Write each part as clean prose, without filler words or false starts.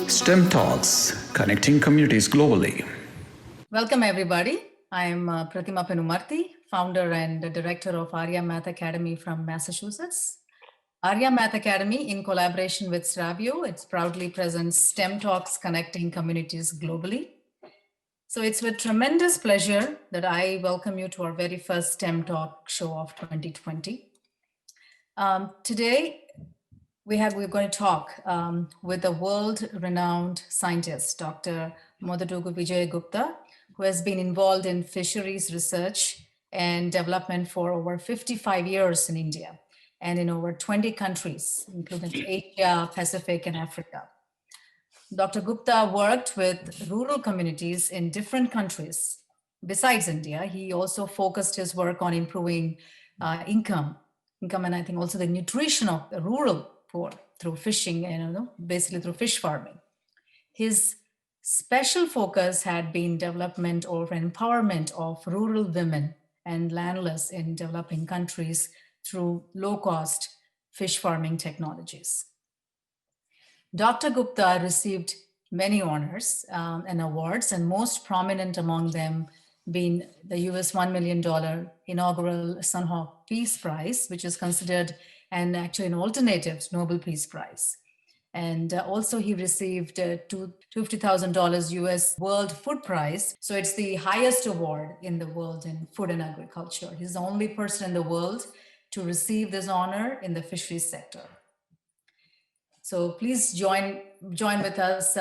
STEM Talks, connecting communities globally. Welcome, everybody. I'm Pratima Penumarti, founder and director of Arya Math Academy from Massachusetts. Arya Math Academy, in collaboration with Stravio, it proudly presents STEM Talks connecting communities globally. So it's with tremendous pleasure that I welcome you to our very first STEM Talk show of 2020. Today, we're going to talk with a world-renowned scientist, Dr. Modadugu Vijay Gupta, who has been involved in fisheries research and development for over 55 years in India and in over 20 countries, including Asia, Pacific, and Africa. Dr. Gupta worked with rural communities in different countries. Besides India, he also focused his work on improving income, and I think also the nutrition of the rural poor through fishing and basically through fish farming. His special focus had been development or empowerment of rural women and landless in developing countries through low-cost fish farming technologies. Dr. Gupta received many honors and awards, and most prominent among them being the US $1 million inaugural Sunhawk Peace Prize, which is considered actually an alternative Nobel Peace Prize. And also he received $250,000 US World Food Prize. So it's the highest award in the world in food and agriculture. He's the only person in the world to receive this honor in the fisheries sector. So please join with us,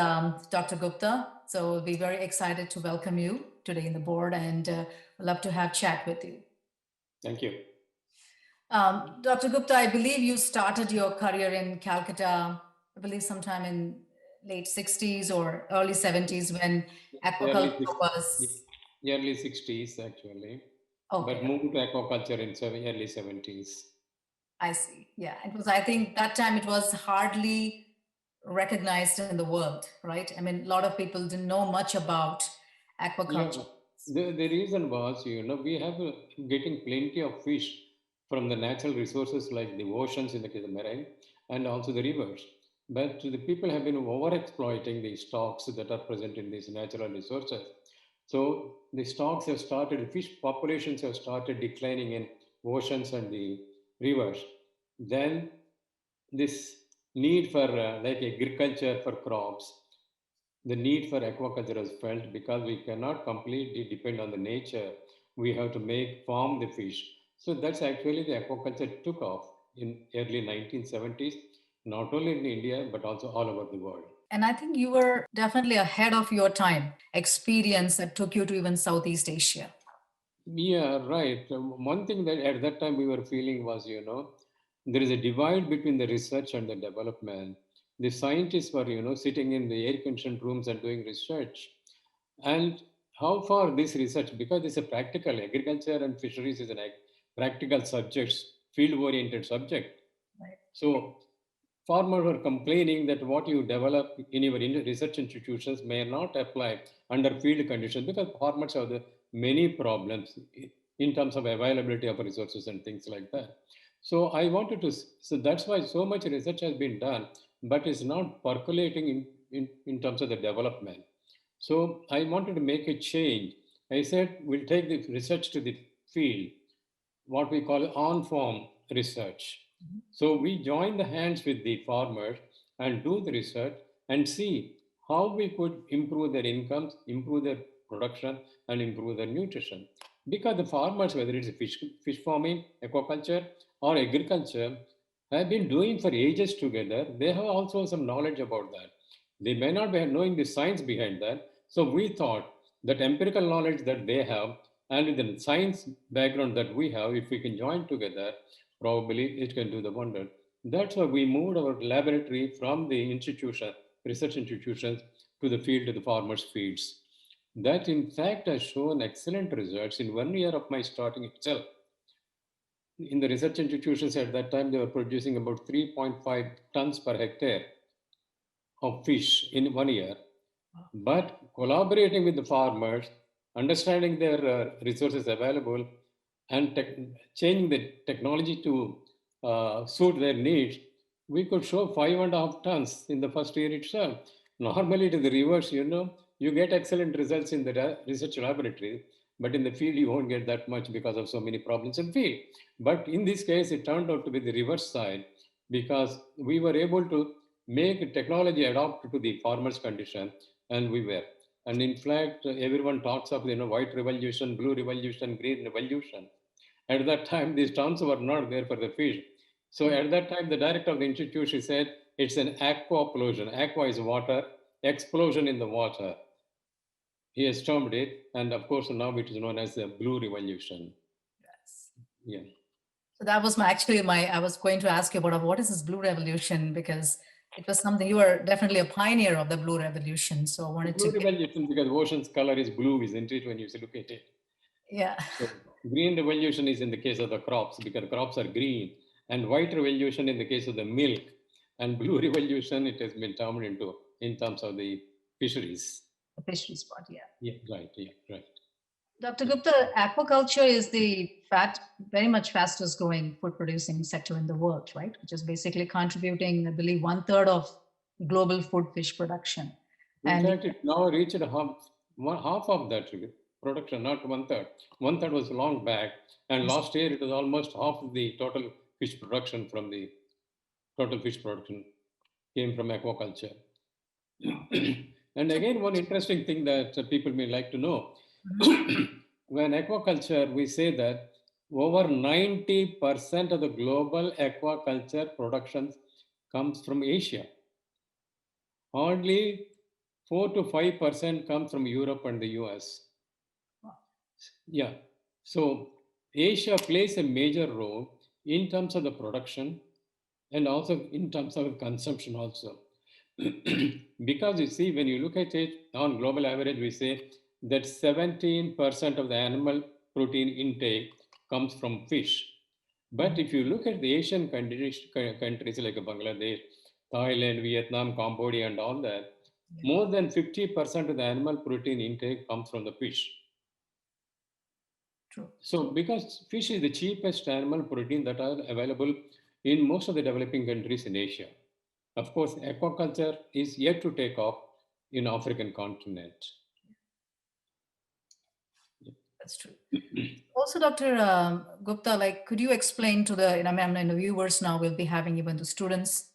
Dr. Gupta. So we'll be very excited to welcome you today in the board and we'd love to have chat with you. Thank you. Dr. Gupta, I believe you started your career in Calcutta, I believe sometime in late 60s or early 70s when aquaculture was... Early 60s, actually. Okay. But moved to aquaculture in early 70s. I see. Yeah, it was, I think that time it was hardly recognized in the world, right? I mean, a lot of people didn't know much about aquaculture. Yeah, the reason was, we have getting plenty of fish from the natural resources like the oceans in the case of marine and also the rivers. But the people have been over-exploiting the stocks that are present in these natural resources. So the stocks have started, fish populations have started declining in oceans and the rivers. Then this need for like agriculture for crops, the need for aquaculture is felt because we cannot completely depend on the nature. We have to farm the fish. So that's actually the aquaculture took off in early 1970s, not only in India, but also all over the world. And I think you were definitely ahead of your time, experience that took you to even Southeast Asia. Yeah, right. One thing that at that time we were feeling was, there is a divide between the research and the development. The scientists were, sitting in the air-conditioned rooms and doing research. And how far this research, because it's a practical, agriculture and fisheries is a practical subjects, field-oriented subject. Right. So farmers were complaining that what you develop in your research institutions may not apply under field conditions because farmers have the many problems in terms of availability of resources and things like that. So so that's why so much research has been done, but it's not percolating in terms of the development. So I wanted to make a change. I said, we'll take the research to the field, what we call on-farm research. Mm-hmm. So we join the hands with the farmers and do the research and see how we could improve their incomes, improve their production, and improve their nutrition. Because the farmers, whether it's fish farming, aquaculture, or agriculture, have been doing for ages together. They have also some knowledge about that. They may not be knowing the science behind that. So we thought that empirical knowledge that they have and with the science background that we have, if we can join together, probably it can do the wonder. That's why we moved our laboratory from the research institutions, to the field, to the farmers' fields. That in fact has shown excellent results in 1 year of my starting itself. In the research institutions at that time, they were producing about 3.5 tons per hectare of fish in 1 year. But collaborating with the farmers, understanding their resources available, and changing the technology to suit their needs, we could show 5.5 tons in the first year itself. Normally, it is the reverse, you get excellent results in the research laboratory, but in the field, you won't get that much because of so many problems in field. But in this case, it turned out to be the reverse side because we were able to make technology adapt to the farmer's condition, and we were. And in fact, everyone talks of white revolution, blue revolution, green revolution. At that time, these terms were not there for the fish. So at that time, the director of the institute, she said, it's an aquaplosion. Aqua is water, explosion in the water. He has termed it. And of course, now it is known as the blue revolution. Yes. Yeah. So that was I was going to ask you about what is this blue revolution, because it was something, you were definitely a pioneer of the blue revolution. So I wanted Blue to revolution because ocean's color is blue, isn't it, when you look at it? yeah. So green revolution is in the case of the crops because crops are green, and white revolution in the case of the milk, and blue revolution it has been termed into in terms of the fisheries. The fisheries part, yeah. Yeah, right. Yeah, right. Dr. Gupta, aquaculture is the very much fastest growing food producing sector in the world, right? Which is basically contributing, I believe, 1/3 of global food fish production. In fact, it now reached half of that production, not 1/3. 1/3 was long back, and last year it was almost half of the total fish production from the total fish production came from aquaculture. And again, one interesting thing that people may like to know, when aquaculture, we say that over 90% of the global aquaculture production comes from Asia. Only 4 to 5% comes from Europe and the US. Yeah. So Asia plays a major role in terms of the production and also in terms of consumption also. Because you see, when you look at it on global average, we say that 17% of the animal protein intake comes from fish. But if you look at the Asian countries like Bangladesh, Thailand, Vietnam, Cambodia, and all that, more than 50% of the animal protein intake comes from the fish. True. So, because fish is the cheapest animal protein that are available in most of the developing countries in Asia. Of course, aquaculture is yet to take off in African continent. That's true. Also, Dr. Gupta, could you explain to the, the viewers now, we'll be having even the students,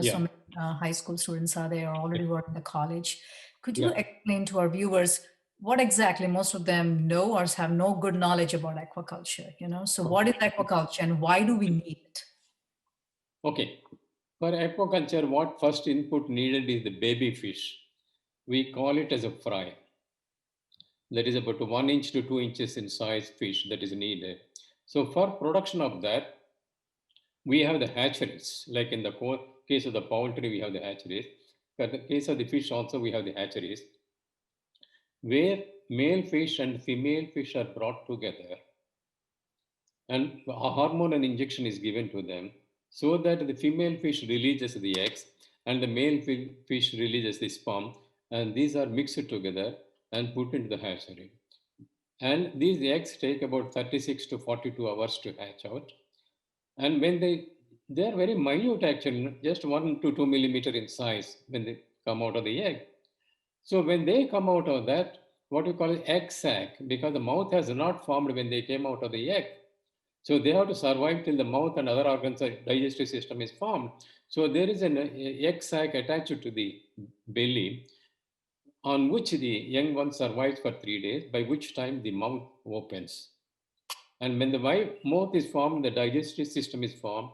so many high school students are there, already working in the college. Could you explain to our viewers what exactly most of them know or have no good knowledge about aquaculture? So what is aquaculture and why do we need it? Okay. For aquaculture, what first input needed is the baby fish. We call it as a fry. That is about 1 inch to 2 inches in size fish that is needed. So for production of that, we have the hatcheries. Like in the case of the poultry, we have the hatcheries. In the case of the fish also, we have the hatcheries, where male fish and female fish are brought together and a hormone and injection is given to them so that the female fish releases the eggs and the male fish releases the sperm, and these are mixed together and put into the hatchery. And these eggs take about 36 to 42 hours to hatch out. And when they are very minute actually, just 1 to 2 millimeter in size when they come out of the egg. So when they come out of that, what we call egg sac, because the mouth has not formed when they came out of the egg. So they have to survive till the mouth and other organs, digestive system is formed. So there is an egg sac attached to the belly on which the young one survives for 3 days, by which time the mouth opens. And when the mouth is formed, the digestive system is formed,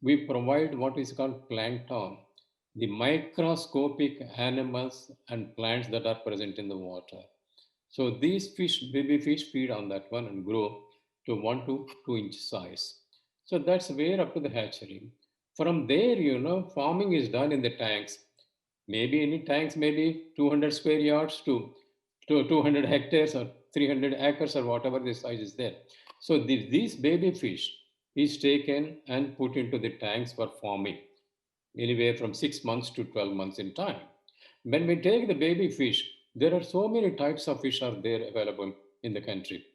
we provide what is called plankton, the microscopic animals and plants that are present in the water. So these baby fish feed on that one and grow to 1 to 2 inch size. So that's where up to the hatchery. From there, farming is done in the tanks. Maybe any tanks, maybe 200 square yards to 200 hectares or 300 acres or whatever the size is there. So these baby fish is taken and put into the tanks for farming, anywhere from 6 months to 12 months in time. When we take the baby fish, there are so many types of fish are there available in the country,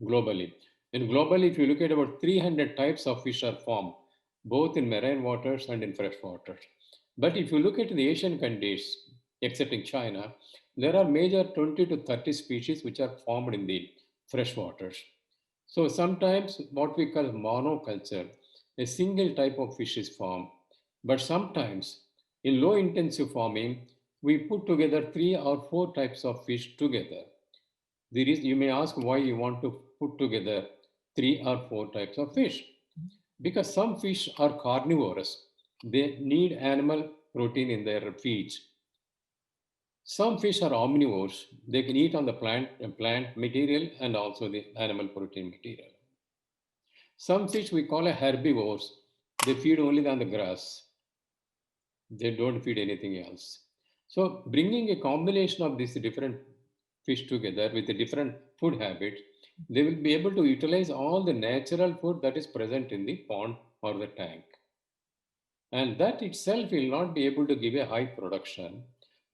globally. And globally, if you look at about 300 types of fish are formed, both in marine waters and in fresh waters. But if you look at the Asian countries, except in China, there are major 20 to 30 species which are formed in the freshwaters. So sometimes what we call monoculture, a single type of fish is formed. But sometimes in low intensive farming, we put together 3 or 4 types of fish together. You may ask why you want to put together 3 or 4 types of fish. Because some fish are carnivorous. They need animal protein in their feeds. Some fish are omnivores. They can eat on the plant material and also the animal protein material. Some fish we call herbivores. They feed only on the grass. They don't feed anything else. So bringing a combination of these different fish together with a different food habit, they will be able to utilize all the natural food that is present in the pond or the tank. And that itself will not be able to give a high production.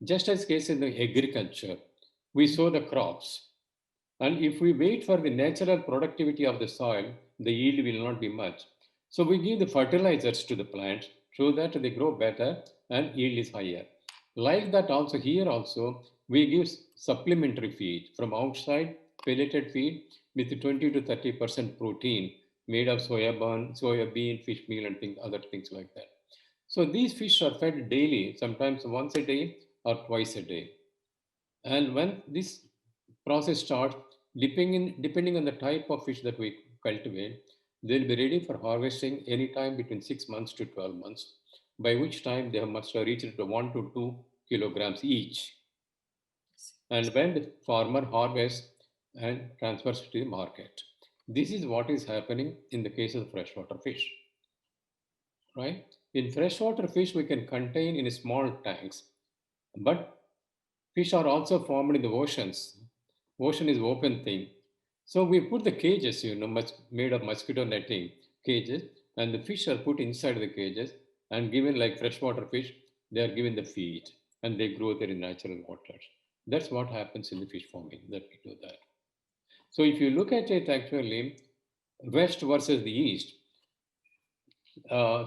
Just as case in the agriculture, we sow the crops. And if we wait for the natural productivity of the soil, the yield will not be much. So we give the fertilizers to the plants so that they grow better and yield is higher. Like that also here also, we give supplementary feed from outside, pelleted feed with 20 to 30% protein made of soya bean, fish meal and other things like that. So these fish are fed daily, sometimes once a day or twice a day. And when this process starts, depending on the type of fish that we cultivate, they'll be ready for harvesting anytime between 6 months to 12 months, by which time they must have reached 1 to 2 kilograms each. And when the farmer harvests and transfers to the market. This is what is happening in the case of freshwater fish, right? In freshwater fish, we can contain in small tanks, but fish are also formed in the oceans. Ocean is open thing. So we put the cages, made of mosquito netting cages, and the fish are put inside the cages and given like freshwater fish, they are given the feed and they grow there in natural waters. That's what happens in the fish farming, that we do that. So if you look at it actually, West versus the East,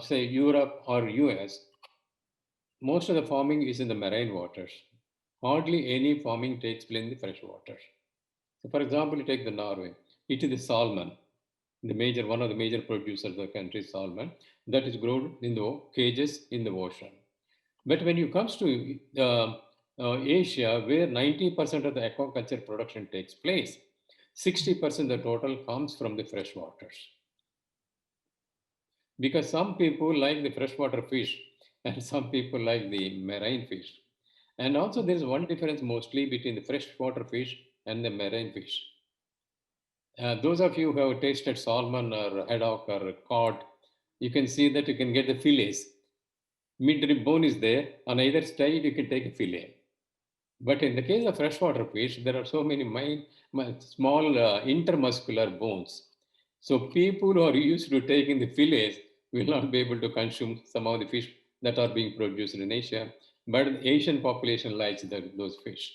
say Europe or US, most of the farming is in the marine waters. Hardly any farming takes place in the fresh waters. So for example, you take the Norway, it is the salmon, one of the major producers of the country, salmon, that is grown in the cages in the ocean. But when you comes to Asia, where 90% of the aquaculture production takes place, 60% of the total comes from the fresh waters. Because some people like the freshwater fish and some people like the marine fish. And also there is one difference mostly between the freshwater fish and the marine fish. Those of you who have tasted salmon or haddock or cod, you can see that you can get the fillets. Mid-rib bone is there. On either side, you can take a fillet. But in the case of freshwater fish, there are so many small intermuscular bones. So people who are used to taking the fillets will not be able to consume some of the fish that are being produced in Asia. But the Asian population likes those fish.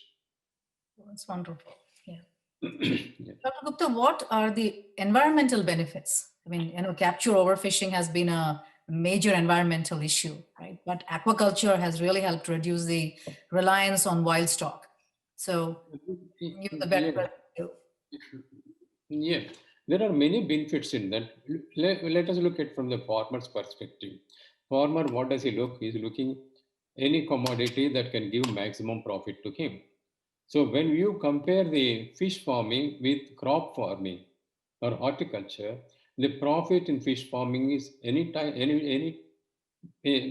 That's wonderful. Yeah. Yeah. Dr. Gupta, what are the environmental benefits? I mean, capture overfishing has been a major environmental issue, right? But aquaculture has really helped reduce the reliance on wild stock. So you the better. Yeah, there are many benefits in that. Let us look at from the farmer's perspective. Farmer, what does he look? He's looking any commodity that can give maximum profit to him. So when you compare the fish farming with crop farming or horticulture, the profit in fish farming is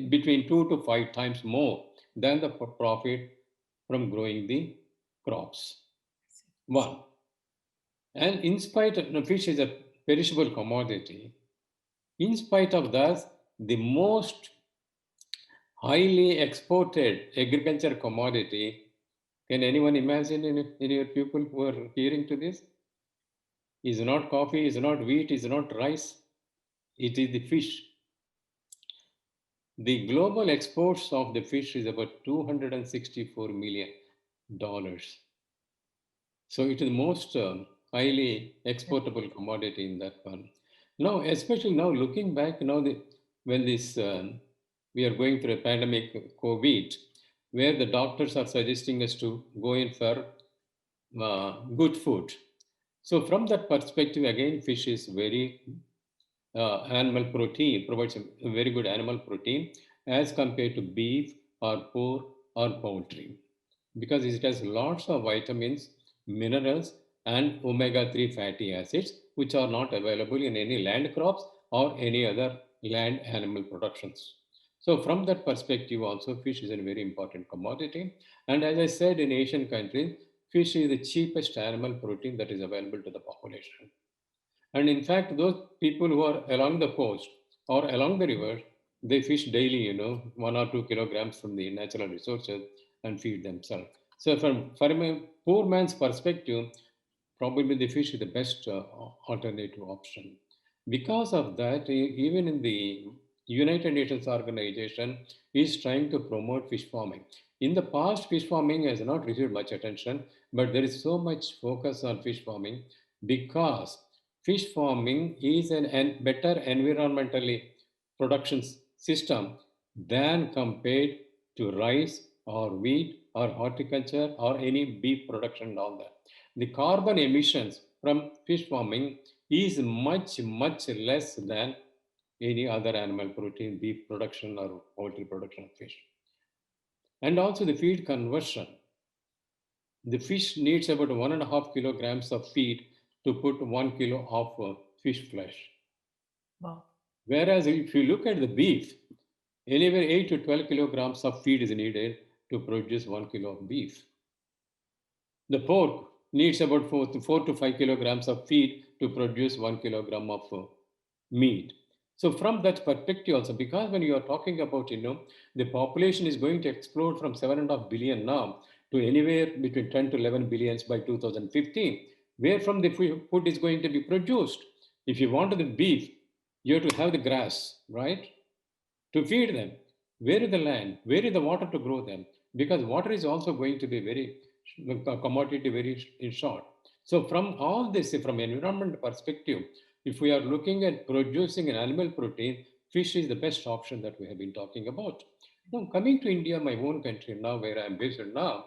between 2 to 5 times more than the profit from growing the crops. One. And in spite of fish is a perishable commodity, in spite of that, the most highly exported agriculture commodity, can anyone imagine in your people who are hearing to this? Is not coffee, is not wheat, is not rice, it is the fish. The global exports of the fish is about $264 million. So it is the most highly exportable commodity in that one. Now, especially now looking back, when we are going through a pandemic, COVID, where the doctors are suggesting us to go in for good food. So from that perspective, again, fish is very animal protein, provides a very good animal protein as compared to beef or pork or poultry, because it has lots of vitamins, minerals, and omega-3 fatty acids, which are not available in any land crops or any other land animal productions. So from that perspective also, fish is a very important commodity. And as I said, in Asian countries, fish is the cheapest animal protein that is available to the population. And in fact, those people who are along the coast or along the river, they fish daily, 1 or 2 kilograms from the natural resources and feed themselves. So from a poor man's perspective, probably the fish is the best alternative option. Because of that, even in the United Nations organization is trying to promote fish farming. In the past, fish farming has not received much attention, but there is so much focus on fish farming because fish farming is an better environmentally production system than compared to rice or wheat or horticulture or any beef production and all that. The carbon emissions from fish farming is much, much less than any other animal protein, beef production or poultry production of fish. And also the feed conversion. The fish needs about 1.5 kilograms of feed to put 1 kilo of fish flesh. Wow. Whereas if you look at the beef, anywhere 8 to 12 kilograms of feed is needed to produce 1 kilo of beef. The pork needs about 4 to 5 kilograms of feed to produce 1 kilogram of meat. So from that perspective also, because when you are talking about, the population is going to explode from 7.5 billion now to anywhere between 10 to 11 billions by 2015, where from the food is going to be produced. If you want the beef, you have to have the grass, right? To feed them. Where is the land? Where is the water to grow them? Because water is also going to be very commodity very in short. So from all this, from environment perspective, if we are looking at producing an animal protein, fish is the best option that we have been talking about. Now coming to India, my own country now, where I am based now,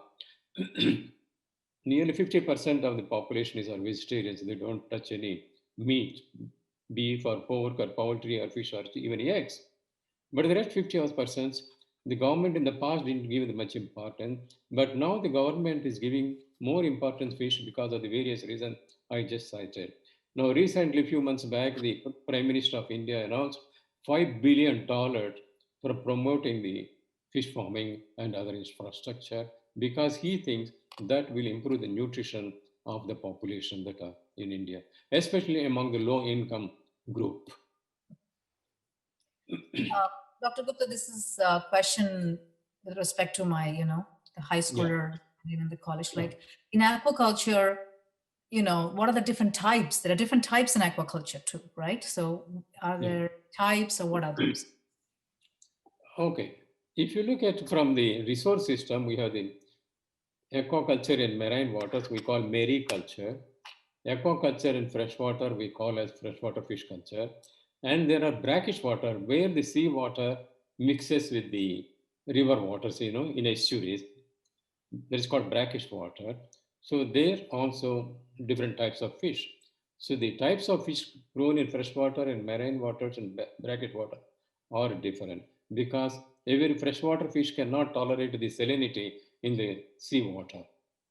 nearly 50% of the population is vegetarians. They don't touch any meat, beef or pork or poultry or fish or even eggs. But the rest 50%, the government in the past didn't give much importance, but now the government is giving more importance to fish because of the various reasons I just cited. Now, recently, a few months back, the Prime Minister of India announced $5 billion for promoting the fish farming and other infrastructure because he thinks that will improve the nutrition of the population that are in India, especially among the low income group. Dr. Gupta, this is a question with respect to my, the high schooler, even the college. Like in aquaculture, what are the different types? There are different types in aquaculture too, right? So are there types or what are those? Okay. If you look at from the resource system, we have the aquaculture in marine waters, we call mariculture. Aquaculture in freshwater, we call as freshwater fish culture. And there are brackish water where the sea water mixes with the river waters, in estuaries. That is called brackish water. So there also different types of fish. So the types of fish grown in freshwater and marine waters and brackish water are different because every freshwater fish cannot tolerate the salinity in the sea water.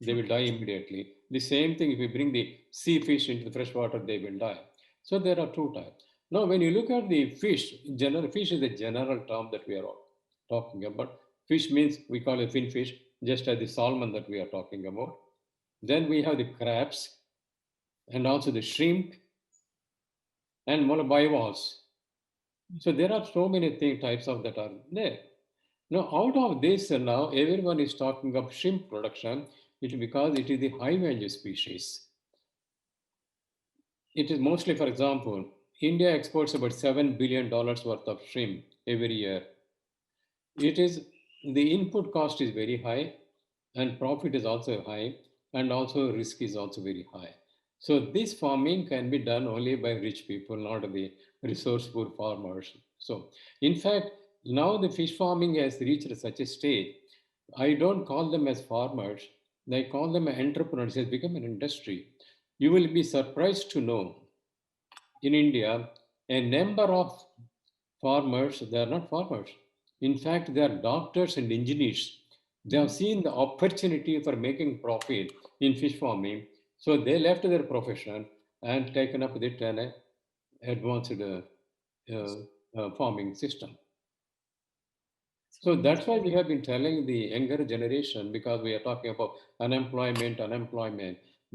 They will die immediately. The same thing if we bring the sea fish into the freshwater, they will die. So there are two types. Now, when you look at the fish, general fish is a general term that we are talking about. Fish means we call it fin fish, just as the salmon that we are talking about. Then we have the crabs and also the shrimp and bivalves. So there are so many types of that are there. Now, out of this, now everyone is talking of shrimp production. It is because it is the high value species. It is mostly, for example, India exports about $7 billion worth of shrimp every year. It is the input cost is very high and profit is also high and also risk is also very high. So this farming can be done only by rich people, not the resource poor farmers. So in fact, now the fish farming has reached such a stage I don't call them as farmers. I call them entrepreneurs. It's become an industry. You will be surprised to know in India, a number of farmers, they are not farmers. In fact, they are doctors and engineers. They have seen the opportunity for making profit in fish farming. So they left their profession and taken up with an advanced farming system. So that's why we have been telling the younger generation, because we are talking about unemployment.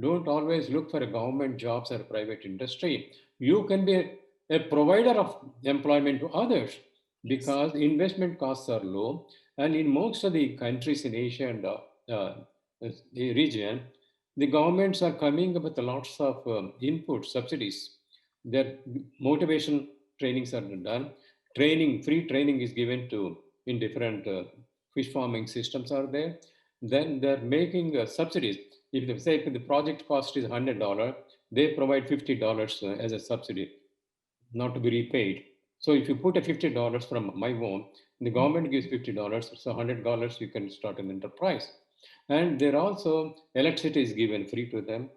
Don't always look for a government jobs or private industry. You can be a provider of employment to others Yes. because investment costs are low. And in most of the countries in Asia and the region, the governments are coming up with lots of input subsidies. Their motivation trainings are done. Free training is given to in different fish farming systems are there. Then they're making subsidies. If they say if the project cost is $100, they provide $50 as a subsidy, not to be repaid. So if you put a $50 from my home, the government gives $50, so $100 you can start an enterprise. And there also electricity is given free to them.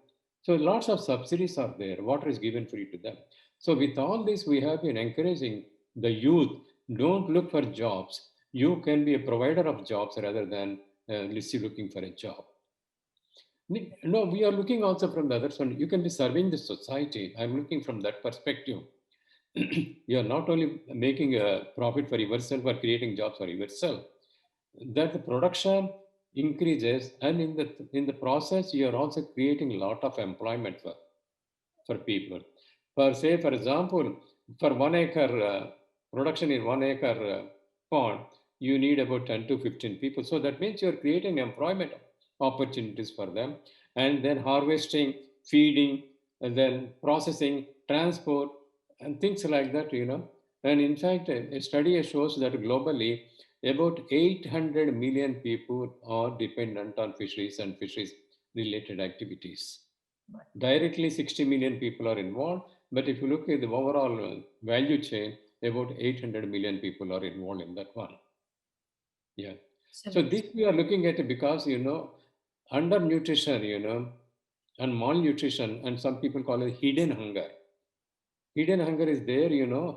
So lots of subsidies are there. Water is given free to them. So with all this, we have been encouraging the youth. Don't look for jobs. You can be a provider of jobs rather than looking for a job. No, we are looking also from the other side. You can be serving the society. I'm looking from that perspective. You are not only making a profit for yourself or creating jobs for yourself, that the production increases, and in the process you are also creating a lot of employment for people. For example, for 1 acre production in 1 acre pond, you need about 10 to 15 people. So that means you're creating employment opportunities for them, and then harvesting, feeding, and then processing, transport, and things like that, And in fact, a study shows that globally, about 800 million people are dependent on fisheries and fisheries related activities. Directly, 60 million people are involved, but if you look at the overall value chain, about 800 million people are involved in that one. Yeah. So Absolutely. this we are looking at it because, undernutrition, and malnutrition, and some people call it hidden hunger. Hidden hunger is there,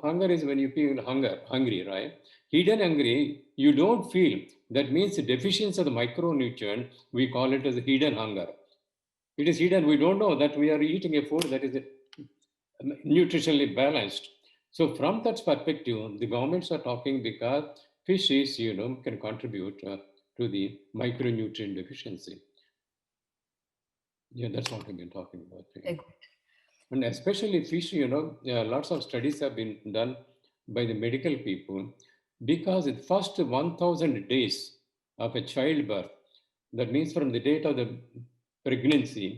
Hunger is when you feel hungry, right? Hidden hungry, you don't feel. That means the deficiency of the micronutrient, we call it as a hidden hunger. It is hidden. We don't know that we are eating a food that is nutritionally balanced. So from that perspective, the governments are talking because fish is, can contribute to the micronutrient deficiency. Yeah, that's what we've been talking about. Yeah. Ex- And especially fish, lots of studies have been done by the medical people because the first 1,000 days of a childbirth, that means from the date of the pregnancy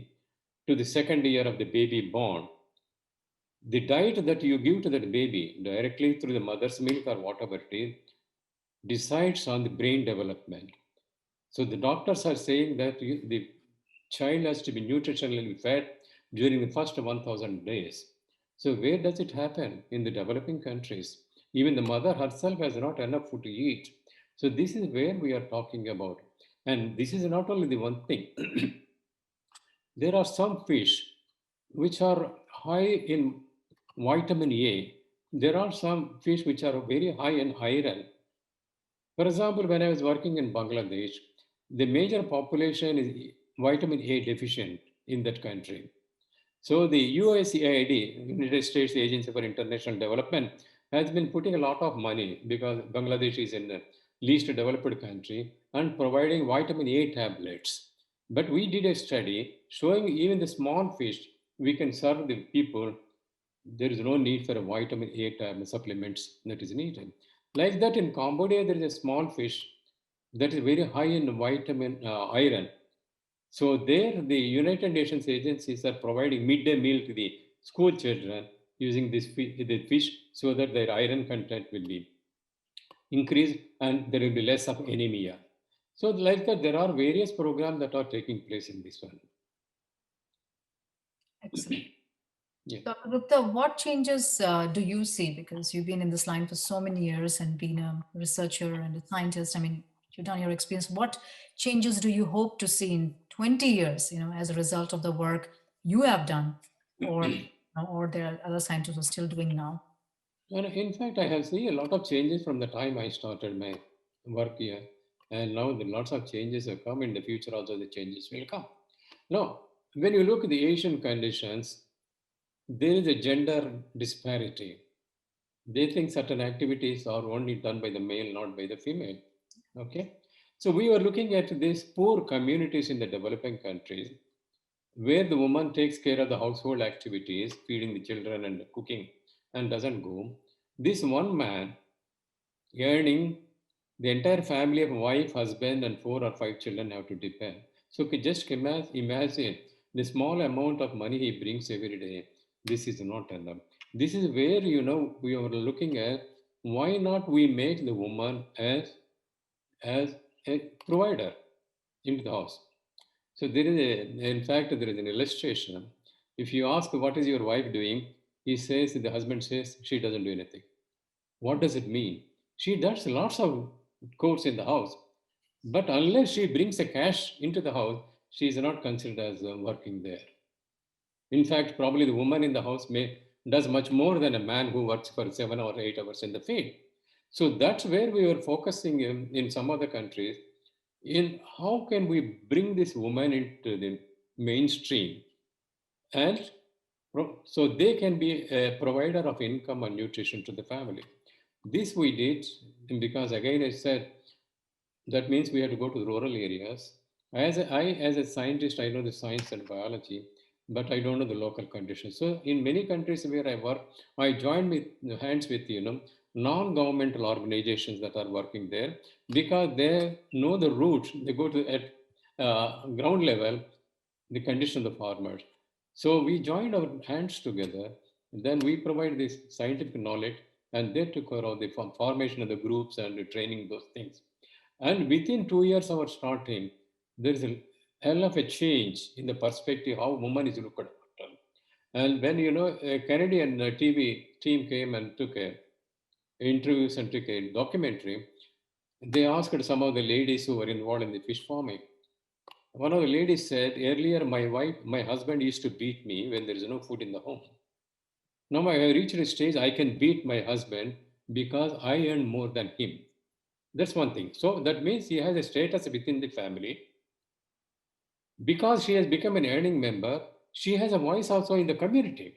to the second year of the baby born, the diet that you give to that baby directly through the mother's milk or whatever it is decides on the brain development. So the doctors are saying that the child has to be nutritionally fed during the first 1,000 days. So where does it happen? In the developing countries. Even the mother herself has not enough food to eat. So this is where we are talking about. And this is not only the one thing. There are some fish which are high in vitamin A. There are some fish which are very high in iron. For example, when I was working in Bangladesh, the major population is vitamin A deficient in that country. So the USAID, United States Agency for International Development, has been putting a lot of money because Bangladesh is in the least developed country and providing vitamin A tablets. But we did a study showing even the small fish, we can serve the people. There is no need for a vitamin A tablet supplements that is needed. Like that in Cambodia, there is a small fish that is very high in vitamin iron. So there, the United Nations agencies are providing midday meal to the school children using the fish so that their iron content will be increased and there will be less of anemia. So like that, there are various programs that are taking place in this one. Excellent. Yeah. Dr. Gupta, what changes do you see? Because you've been in this line for so many years and been a researcher and a scientist. I mean, you've done your experience, what changes do you hope to see in 20 years, as a result of the work you have done, or there are other scientists who are still doing now? And in fact, I have seen a lot of changes from the time I started my work here. And now lots of changes have come. In the future also the changes will come. Now, when you look at the Asian conditions, there is a gender disparity. They think certain activities are only done by the male, not by the female. Okay. So we were looking at these poor communities in the developing countries where the woman takes care of the household activities, feeding the children and cooking, and doesn't go. This one man earning the entire family of wife, husband, and 4 or 5 children have to depend. So just imagine the small amount of money he brings every day. This is not enough. This is where we are looking at why not we make the woman as a provider into the house. So in fact, there is an illustration. If you ask what is your wife doing, the husband says she doesn't do anything. What does it mean? She does lots of chores in the house, but unless she brings the cash into the house, she is not considered as working there. In fact, probably the woman in the house does much more than a man who works for 7 or 8 hours in the field. So that's where we were focusing in some other countries in how can we bring this woman into the mainstream and so they can be a provider of income and nutrition to the family. This we did because, again, I said that means we have to go to rural areas. As a scientist, I know the science and biology, but I don't know the local conditions. So in many countries where I work, I join with hands with non-governmental organizations that are working there because they know the roots. They go to at ground level the condition of the farmers. So we joined our hands together, and then we provide this scientific knowledge, and they took care of the formation of the groups and the training those things. And within 2 years of our starting, there is a hell of a change in the perspective how woman is looked at. And when a Canadian TV team came and took interviews and took a documentary, they asked some of the ladies who were involved in the fish farming. One of the ladies said, earlier my husband used to beat me when there is no food in the home. Now I have reached a stage I can beat my husband because I earn more than him. That's one thing. So that means he has a status within the family. Because she has become an earning member, she has a voice also in the community.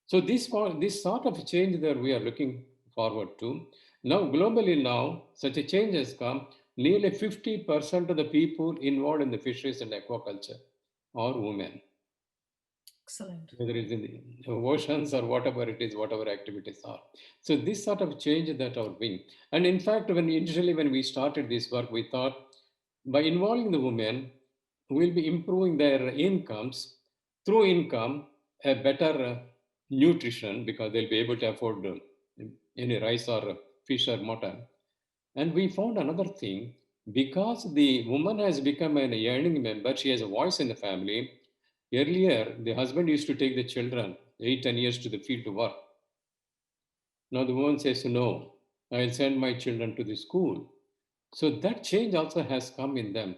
So this sort of change that we are looking forward to. Now, globally now, such a change has come. Nearly 50% of the people involved in the fisheries and aquaculture are women. Excellent. Whether it's in the oceans or whatever it is, whatever activities are. So this sort of change that are being. And in fact, when we started this work, we thought by involving the women, we'll be improving their incomes through income, a better nutrition because they'll be able to afford any rice or fish or mutton. And we found another thing, because the woman has become an earning member, she has a voice in the family. Earlier, the husband used to take the children 8-10 years to the field to work. Now the woman says, no, I'll send my children to the school. So that change also has come in them.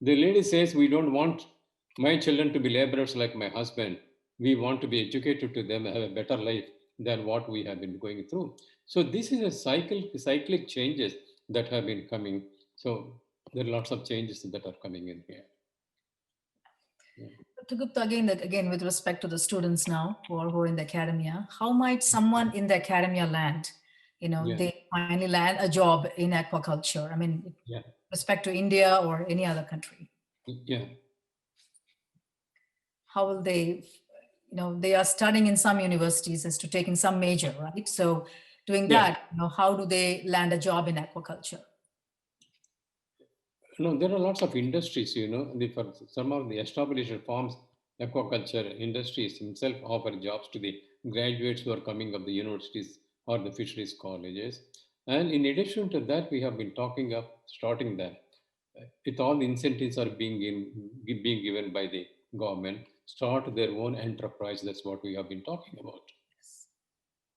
The lady says, we don't want my children to be laborers like my husband. We want to be educated to them, have a better life than what we have been going through. So this is a cyclic changes that have been coming. So there are lots of changes that are coming in here. Dr. Gupta, again, with respect to the students now who are in the academia, how might someone in the academia land, they finally land a job in aquaculture? I mean, with respect to India or any other country. Yeah. How will they, they are studying in some universities as to taking some major, right? So doing that, how do they land a job in aquaculture? No, there are lots of industries, for some of the established farms, aquaculture industries himself offer jobs to the graduates who are coming of the universities or the fisheries colleges. And in addition to that, we have been starting them. With all the incentives are being given by the government, start their own enterprise. That's what we have been talking about.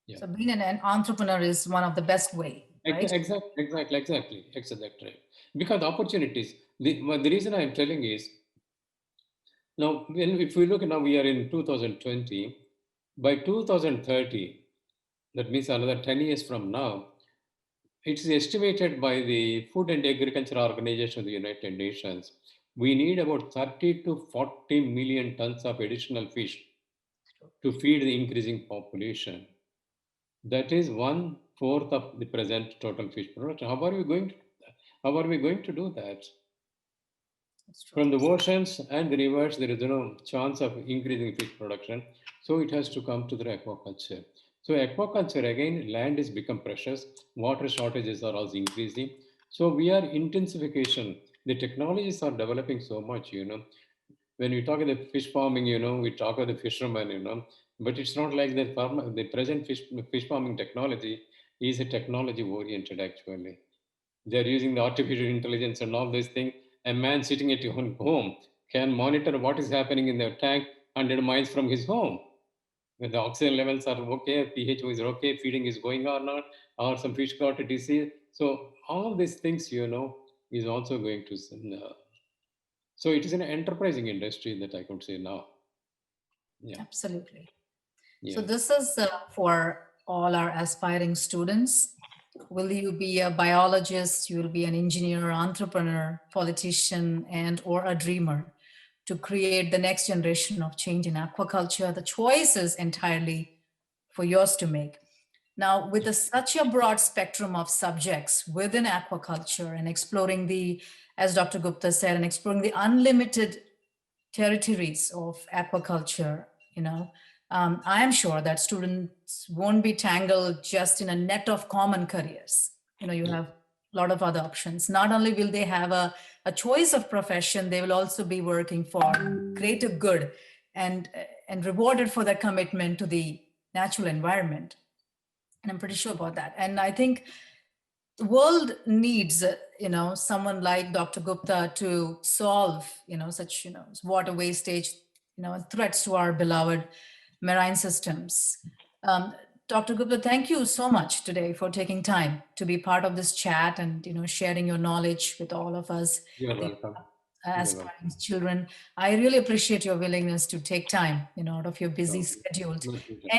Yeah. So being an entrepreneur is one of the best way. right? Exactly. Because opportunities, the reason I'm telling is, now, if we look now, we are in 2020. By 2030, that means another 10 years from now, it is estimated by the Food and Agriculture Organization of the United Nations, we need about 30 to 40 million tons of additional fish to feed the increasing population. That is one fourth of the present total fish production. How are we going to do that? That's true. From the oceans and the rivers, there is no chance of increasing fish production. So it has to come to the aquaculture. So aquaculture, again, land is become precious. Water shortages are also increasing. So we are intensification. The technologies are developing so much, When we talk about fish farming, we talk about the fishermen, but it's not like the present fish farming technology is a technology oriented actually. They're using the artificial intelligence and all these things. A man sitting at your own home can monitor what is happening in their tank 100 miles from his home. When the oxygen levels are okay, pH is okay, feeding is going or not, or some fish got a disease. So all these things, is also going to. So it is an enterprising industry that I could say now. Yeah. Absolutely. So Yeah. this is for all our aspiring students. Will you be a biologist? You will be an engineer, entrepreneur, politician, and or a dreamer to create the next generation of change in aquaculture. The choice is entirely for yours to make. Now, with such a broad spectrum of subjects within aquaculture and exploring the, as Dr. Gupta said, and exploring the unlimited territories of aquaculture, I am sure that students won't be tangled just in a net of common careers. You have a lot of other options. Not only will they have a choice of profession, they will also be working for greater good and rewarded for their commitment to the natural environment. And I'm pretty sure about that. And I think the world needs, someone like Dr. Gupta to solve, such, water wastage, threats to our beloved marine systems. Dr. Gupta, thank you so much today for taking time to be part of this chat and, sharing your knowledge with all of us. You're welcome. Aspiring children. I really appreciate your willingness to take time, out of your busy schedule.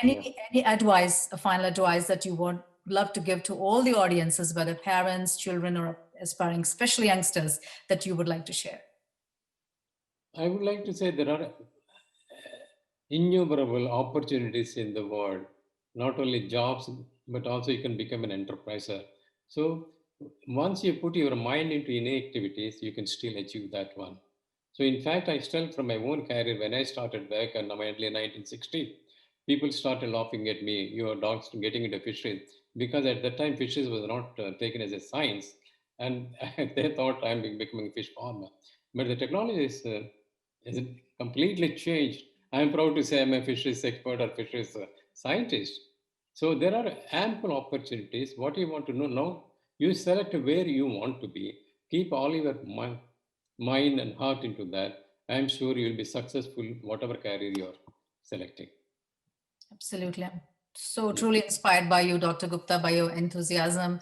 Any advice, a final advice that you would love to give to all the audiences, whether parents, children, or aspiring, especially youngsters, that you would like to share? I would like to say there are innumerable opportunities in the world, not only jobs, but also you can become an enterpriser. So once you put your mind into any activities, you can still achieve that one. So in fact, I still from my own career, when I started back in early 1960, people started laughing at me, your dogs getting into fisheries, because at that time fishes was not taken as a science, and they thought I'm becoming a fish farmer. But the technology is completely changed. I'm proud to say I'm a fisheries expert or fisheries scientist. So there are ample opportunities. What you want to know now, you select where you want to be. Keep all your mind and heart into that. I'm sure you'll be successful whatever career you're selecting. Absolutely. I'm so truly inspired by you, Dr. Gupta, by your enthusiasm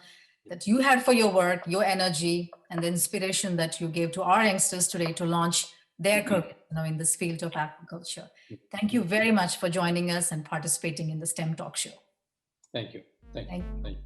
that you had for your work, your energy, and the inspiration that you gave to our youngsters today to launch their career in this field of aquaculture. Thank you very much for joining us and participating in the STEM Talk Show. Thank you. Thank you.